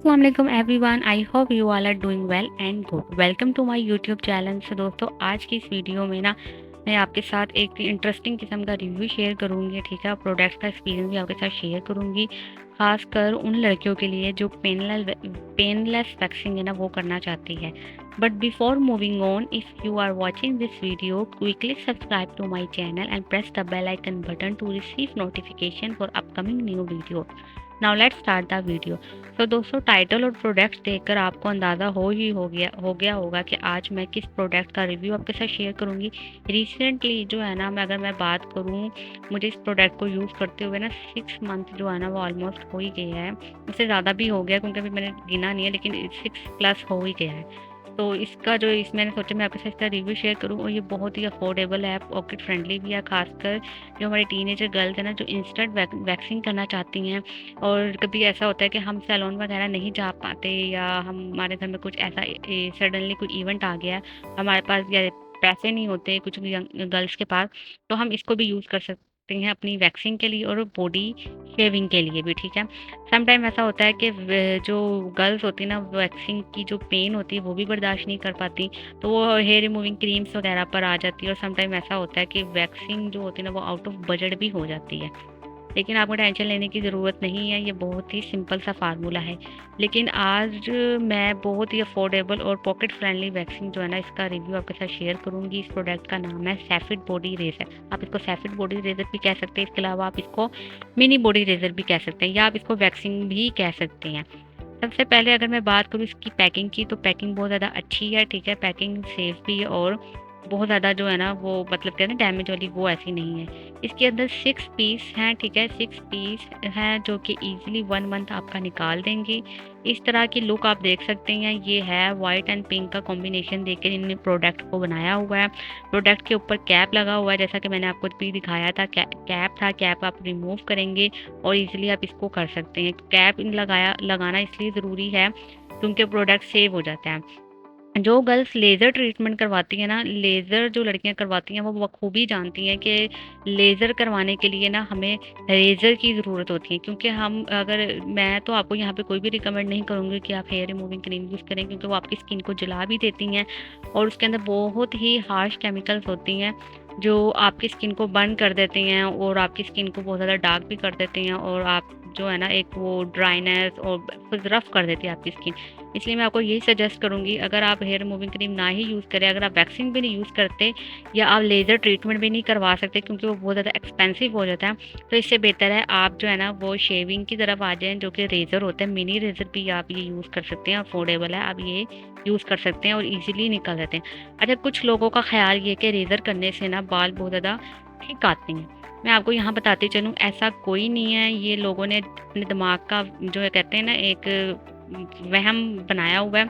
अस्सलाम वालेकुम everyone, I hope you all are doing well and good. Welcome to my YouTube channel. से दोस्तों, आज की इस वीडियो में ना मैं आपके साथ एक इंटरेस्टिंग किस्म का रिव्यू शेयर करूंगी, ठीक है। प्रोडक्ट्स का एक्सपीरियंस भी आपके साथ शेयर करूंगी, खासकर उन लड़कियों के लिए जो पेनलेस वैक्सिंग है ना वो करना चाहती है। But before moving on, if you are watching this video, quickly subscribe to my channel and press the bell icon button to receive notification for upcoming new video. Now let's start the video. तो दोस्तों, title और products देखकर आपको अंदाज़ा हो गया होगा कि आज मैं किस प्रोडक्ट का रिव्यू आपके साथ शेयर करूंगी। रिसेंटली जो है ना, अगर मैं बात करूं, मुझे इस प्रोडक्ट को यूज़ करते हुए ना 6 मंथ जो है ना वो ऑलमोस्ट हो ही गया है। उससे ज़्यादा भी हो गया क्योंकि अभी मैंने गिना नहीं है, लेकिन 6+ हो ही गया है। तो इसका जो इस मैंने सोचा मैं आपके साथ इसका रिव्यू शेयर करूँ, और ये बहुत ही अफोर्डेबल है, पॉकेट फ्रेंडली भी है। खासकर जो हमारे टीनेजर गर्ल्स हैं ना, जो इंस्टेंट वैक्सिंग करना चाहती हैं, और कभी ऐसा होता है कि हम सैलून वगैरह नहीं जा पाते, या हमारे घर में कुछ ऐसा सडनली कोई इवेंट आ गया, हमारे पास या पैसे नहीं होते कुछ भी गर्ल्स के पास, तो हम इसको भी यूज़ कर सकते हैं अपनी वैक्सिंग के लिए और बॉडी शेविंग के लिए भी, ठीक है। सम टाइम ऐसा होता है कि जो गर्ल्स होती है ना, वैक्सिंग की जो पेन होती है वो भी बर्दाश्त नहीं कर पाती, तो वो हेयर रिमूविंग क्रीम्स वगैरह पर आ जाती है। और सम टाइम ऐसा होता है कि वैक्सिंग जो होती है ना वो आउट ऑफ बजट भी हो जाती है, लेकिन आपको टेंशन लेने की ज़रूरत नहीं है, ये बहुत ही सिंपल सा फार्मूला है। लेकिन आज मैं बहुत ही अफोर्डेबल और पॉकेट फ्रेंडली वैक्सिंग जो है ना इसका रिव्यू आपके साथ शेयर करूंगी। इस प्रोडक्ट का नाम है सैफिड बॉडी रेजर। आप इसको सैफिड बॉडी रेजर भी कह सकते हैं, इसके अलावा आप इसको मिनी बॉडी रेजर भी कह सकते हैं, या आप इसको वैक्सिंग भी कह सकते हैं। सबसे पहले अगर मैं बात करूँ इसकी पैकिंग की, तो पैकिंग बहुत ज़्यादा अच्छी है, ठीक है। पैकिंग सेफ भी है, और बहुत ज़्यादा जो है ना वो मतलब कहते हैं डैमेज वाली, वो ऐसी नहीं है। इसके अंदर 6 पीस हैं, ठीक है। 6 पीस हैं जो कि ईजिली 1 मंथ आपका निकाल देंगे। इस तरह की लुक आप देख सकते हैं, ये है वाइट एंड पिंक का कॉम्बिनेशन देकर इन्होंने प्रोडक्ट को बनाया हुआ है। प्रोडक्ट के ऊपर कैप लगा हुआ है, जैसा कि मैंने आपको भी दिखाया था। कैप था, कैप आप रिमूव करेंगे और इजीली आप इसको कर सकते हैं। कैप लगाना इसलिए ज़रूरी है क्योंकि प्रोडक्ट सेव हो जाता है। जो गर्ल्स लेज़र ट्रीटमेंट करवाती हैं ना, लेज़र जो लड़कियां करवाती हैं वो बखूबी जानती हैं कि लेज़र करवाने के लिए ना हमें रेज़र की ज़रूरत होती है। क्योंकि मैं तो आपको यहाँ पे कोई भी रिकमेंड नहीं करूँगी कि आप हेयर रिमूविंग क्रीम यूज़ करें, क्योंकि वो आपकी स्किन को जला भी देती हैं, और उसके अंदर बहुत ही हार्श केमिकल्स होती हैं जो आपकी स्किन को बर्न कर देते हैं, और आपकी स्किन को बहुत ज़्यादा डार्क भी कर देते हैं, और आप जो है ना एक वो ड्राइनेस और कुछ रफ कर देती है आपकी स्किन। इसलिए मैं आपको यही सजेस्ट करूँगी, अगर आप हेयर रिमूविंग क्रीम ना ही यूज़ करें, अगर आप वैक्सिंग भी नहीं यूज़ करते, या आप लेज़र ट्रीटमेंट भी नहीं करवा सकते क्योंकि वो बहुत ज़्यादा एक्सपेंसिव हो जाता है, तो इससे बेहतर है आप जो है ना वो शेविंग की तरफ आ जाएँ, जो कि रेज़र होता है। मिनी रेज़र भी आप ये यूज़ कर सकते हैं, अफोर्डेबल है, आप ये यूज़ कर सकते हैं और ईजिली निकल जाते हैं। अच्छा, कुछ लोगों का ख्याल ये कि रेज़र करने से ना बाल बहुत ज़्यादा थिक आते हैं। मैं आपको यहाँ बताती चलूँ, ऐसा कोई नहीं है। ये लोगों ने अपने दिमाग का जो है कहते हैं ना एक वहम बनाया हुआ है।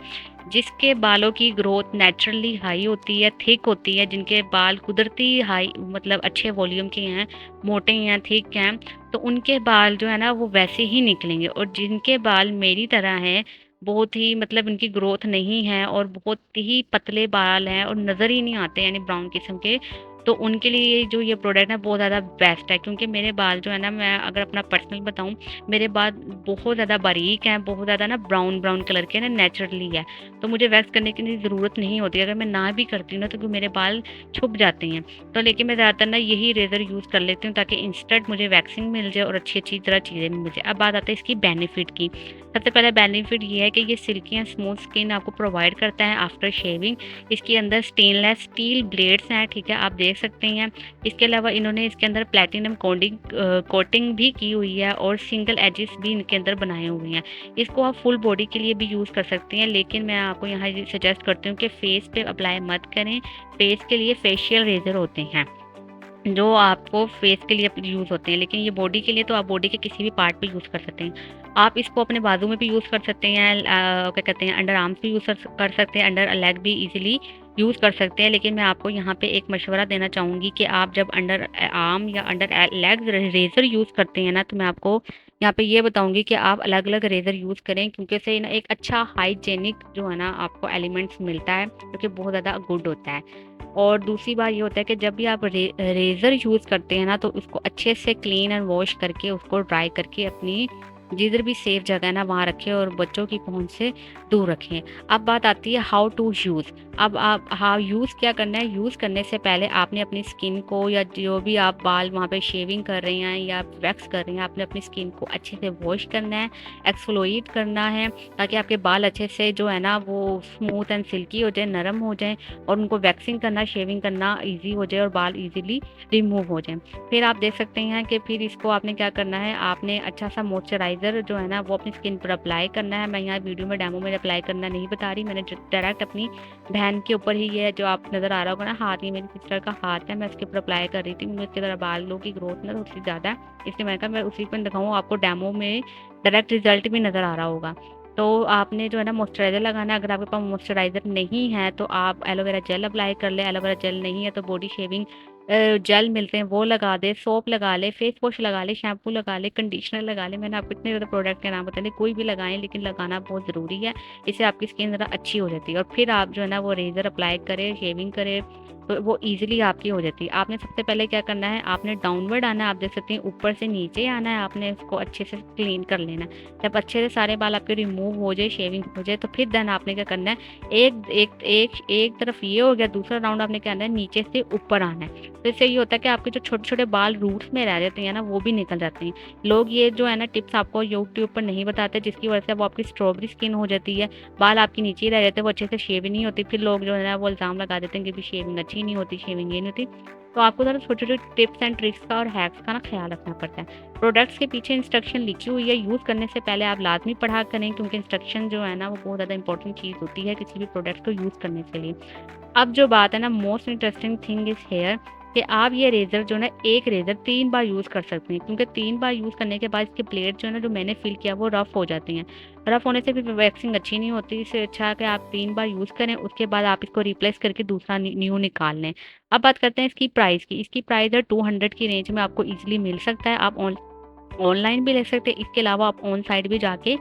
जिसके बालों की ग्रोथ नेचुरली हाई होती है, थिक होती है, जिनके बाल कुदरती हाई मतलब अच्छे वॉल्यूम के हैं, मोटे हैं, थिक हैं, तो उनके बाल जो है ना वो वैसे ही निकलेंगे। और जिनके बाल मेरी तरह हैं, बहुत ही मतलब उनकी ग्रोथ नहीं है और बहुत ही पतले बाल हैं और नज़र ही नहीं आते, यानी ब्राउन किस्म के, तो उनके लिए जो ये प्रोडक्ट है बहुत ज़्यादा बेस्ट है। क्योंकि मेरे बाल जो है ना, मैं अगर अपना पर्सनल बताऊं, मेरे बाल बहुत ज़्यादा बारीक हैं, बहुत ज़्यादा ना ब्राउन ब्राउन कलर के ना नेचुरली है, तो मुझे वैक्स करने की ज़रूरत नहीं होती। अगर मैं ना भी करती हूँ ना, तो मेरे बाल छुप जाते हैं। तो लेकिन मैं ज़्यादातर ना यही रेज़र यूज़ कर लेती हूँ ताकि इंस्टेंट मुझे वैक्सिंग मिल जाए और अच्छी अच्छी तरह चीज़ें मिल जाए। अब बात आती है इसकी बेनिफिट की। सबसे पहला बेनिफिट ये है कि ये सिल्की एंड स्मूथ स्किन आपको प्रोवाइड करता है आफ्टर शेविंग। इसके अंदर स्टेनलेस स्टील ब्लेड्स हैं, ठीक है, आप देख सकते हैं। इसके अलावा इन्होंने इसके अंदर प्लेटिनम कोटिंग भी की हुई है, और सिंगल एजेस भी इनके अंदर बनाए हुए हैं। इसको आप फुल बॉडी के लिए भी यूज़ कर सकते हैं, लेकिन मैं आपको यहाँ सजेस्ट करती हूँ कि फेस पे अप्लाई मत करें। फेस के लिए फेशियल रेजर होते हैं जो आपको फेस के लिए यूज़ होते हैं, लेकिन ये बॉडी के लिए तो आप बॉडी के किसी भी पार्ट पे यूज़ कर सकते हैं। आप इसको अपने बाजू में भी यूज़ कर सकते हैं, क्या कहते हैं, अंडर आर्म्स भी यूज़ कर सकते हैं, अंडर लेग भी इजीली यूज़ कर सकते हैं। लेकिन मैं आपको यहाँ पे एक मशवरा देना चाहूँगी कि आप जब अंडर आर्म या अंडर लेग रेज़र यूज़ करते हैं ना, तो मैं आपको यहाँ पे ये बताऊँगी कि आप अलग अलग रेज़र यूज़ करें, क्योंकि इससे ना एक अच्छा हाइजेनिक जो है ना आपको एलिमेंट्स मिलता है, जो कि बहुत ज़्यादा गुड होता है। और दूसरी बात ये होता है कि जब भी आप रेज़र यूज़ करते हैं ना, तो उसको अच्छे से क्लीन एंड वॉश करके उसको ड्राई करके अपनी जिधर भी सेफ जगह है ना वहाँ रखें और बच्चों की पहुँच से दूर रखें। अब बात आती है हाउ टू यूज़। अब आप हाउ यूज़ क्या करना है, यूज़ करने से पहले आपने अपनी स्किन को या जो भी आप बाल वहाँ पे शेविंग कर रही हैं या वैक्स कर रही हैं, आपने अपनी स्किन को अच्छे से वॉश करना है, एक्सफोलिएट करना है, ताकि आपके बाल अच्छे से जो है ना वो स्मूथ एंड सिल्की हो जाए, नरम हो जाएँ और उनको वैक्सिंग करना, शेविंग करना ईज़ी हो जाए और बाल ईज़िली रिमूव हो जाएँ। फिर आप देख सकते हैं कि फिर इसको आपने क्या करना है, आपने अच्छा सा मॉइस्चराइज़र जो है ना वो अपनी स्किन पर अप्लाई करना है। मैं यहाँ वीडियो में डेमो में अप्लाई करना नहीं बता रही, मैंने डायरेक्ट अपनी बहन के ऊपर ही ये जो आप नज़र आ रहा होगा ना हाथ, ये मेरी सिस्टर का हाथ है, मैं उसके ऊपर अप्लाई कर रही थी क्योंकि उसके तरह बालों की ग्रोथ ना थोड़ी सी ज़्यादा है, इसलिए मैंने कहा मैं उसी पर दिखाऊँ आपको, डेमो में डायरेक्ट रिजल्ट भी नज़र आ रहा होगा। तो आपने जो है ना मॉइस्चराइज़र लगाना है, अगर आपके पास मॉइस्चराइज़र नहीं है तो आप एलोवेरा जेल अप्लाई कर लें, एलोवेरा जेल नहीं है तो बॉडी शेविंग जेल मिलते हैं वो लगा दें, सोप लगा लें, फेस वॉश लगा लें, शैम्पू लगा लें, कंडीशनर लगा लें। मैंने आपको इतने ज़्यादा प्रोडक्ट के नाम बता दिए, कोई भी लगाएँ लेकिन लगाना बहुत ज़रूरी है, इससे आपकी स्किन ज़रा अच्छी हो जाती है। और फिर आप जो है ना वो रेज़र अप्लाई करें, शेविंग करें, तो वो ईज़िली आपकी हो जाती है। आपने सबसे पहले क्या करना है, आपने डाउनवर्ड आना है, आप देख सकते हैं ऊपर से नीचे आना है, आपने इसको अच्छे से क्लीन कर लेना है। जब अच्छे से सारे बाल आपके रिमूव हो जाए, शेविंग हो जाए, तो फिर देन आपने क्या करना है, एक एक एक एक तरफ ये हो गया, दूसरा राउंड आपने क्या करना है, नीचे से ऊपर आना है। तो इससे ये होता है कि आपके जो छोटे-छोटे बाल रूट्स में रह जाते हैं ना, वो भी निकल जाते हैं। लोग ये जो है ना टिप्स आपको यूट्यूब पर नहीं बताते, जिसकी वजह से वो आपकी स्ट्रॉबेरी स्किन हो जाती है, बाल आपके नीचे ही रह जाते हैं, वो अच्छे से शेव ही नहीं होती। फिर लोग जो है ना वो इल्ज़ाम लगा देते हैं कि भी शेविंग अच्छी नहीं होती, शेविंग ये नहीं होती। तो आपको ज़रा छोटे-छोटे टिप्स एंड ट्रिक्स का और हैक्स का ना ख़्याल रखना पड़ता है। प्रोडक्ट्स के पीछे इंस्ट्रक्शन लिखी हुई है, यूज़ करने से पहले आप लाज़मी पढ़ा करें, क्योंकि इंस्ट्रक्शन जो है ना वो बहुत ज़्यादा इंपॉर्टेंट चीज़ होती है किसी भी प्रोडक्ट को यूज़ करने के लिए। अब जो बात है ना, most interesting thing is here कि आप ये रेज़र जो है ना, एक रेज़र 3 बार यूज़ कर सकते हैं, क्योंकि 3 बार यूज़ करने के बाद इसके ब्लेड जो है ना, जो मैंने फ़ील किया वो रफ़ हो जाती हैं। रफ़ होने से फिर वैक्सिंग अच्छी नहीं होती, इससे अच्छा है कि आप 3 बार यूज़ करें, उसके बाद आप इसको रिप्लेस करके दूसरा न्यू निकाल लें। अब बात करते हैं इसकी प्राइस की। इसकी प्राइस है 200 की रेंज में आपको ईज़िली मिल सकता है। आप ऑनलाइन भी ले सकते हैं, इसके अलावा आप ऑन साइट भी जाके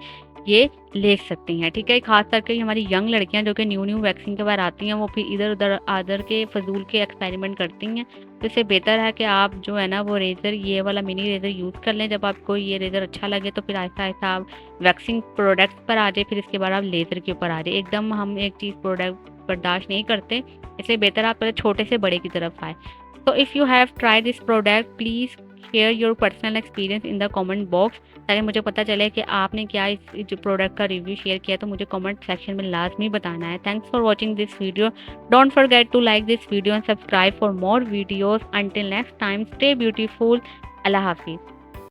ये ले सकती हैं, ठीक है? ख़ास करके हमारी यंग लड़कियाँ जो कि न्यू वैक्सीन के बाद आती हैं, वो फिर इधर-उधर आदर के फ़ज़ूल के एक्सपेरिमेंट करती हैं। तो इससे बेहतर है कि आप जो है ना वो रेज़र, ये वाला मिनी रेज़र यूज़ कर लें। जब आपको ये रेज़र अच्छा लगे तो फिर आहिस्ता-आहिस्ता आप वैक्सिंग प्रोडक्ट्स पर आ जाएँ, फिर इसके बाद आप लेज़र के ऊपर आ जाएँ। एकदम हम एक चीज़ प्रोडक्ट बर्दाश्त नहीं करते, इसलिए बेहतर आप पहले छोटे से बड़े की तरफ आएँ। So if you have tried this product, please share your personal experience in the comment box, ताकि मुझे पता चले कि आपने क्या इस जो प्रोडक्ट का रिव्यू शेयर किया, तो मुझे कमेंट सेक्शन में लाजमी बताना है। Thanks for watching this video. Don't forget to like this video and subscribe for more videos. Until next time, stay beautiful. अल्लाह हाफिज़।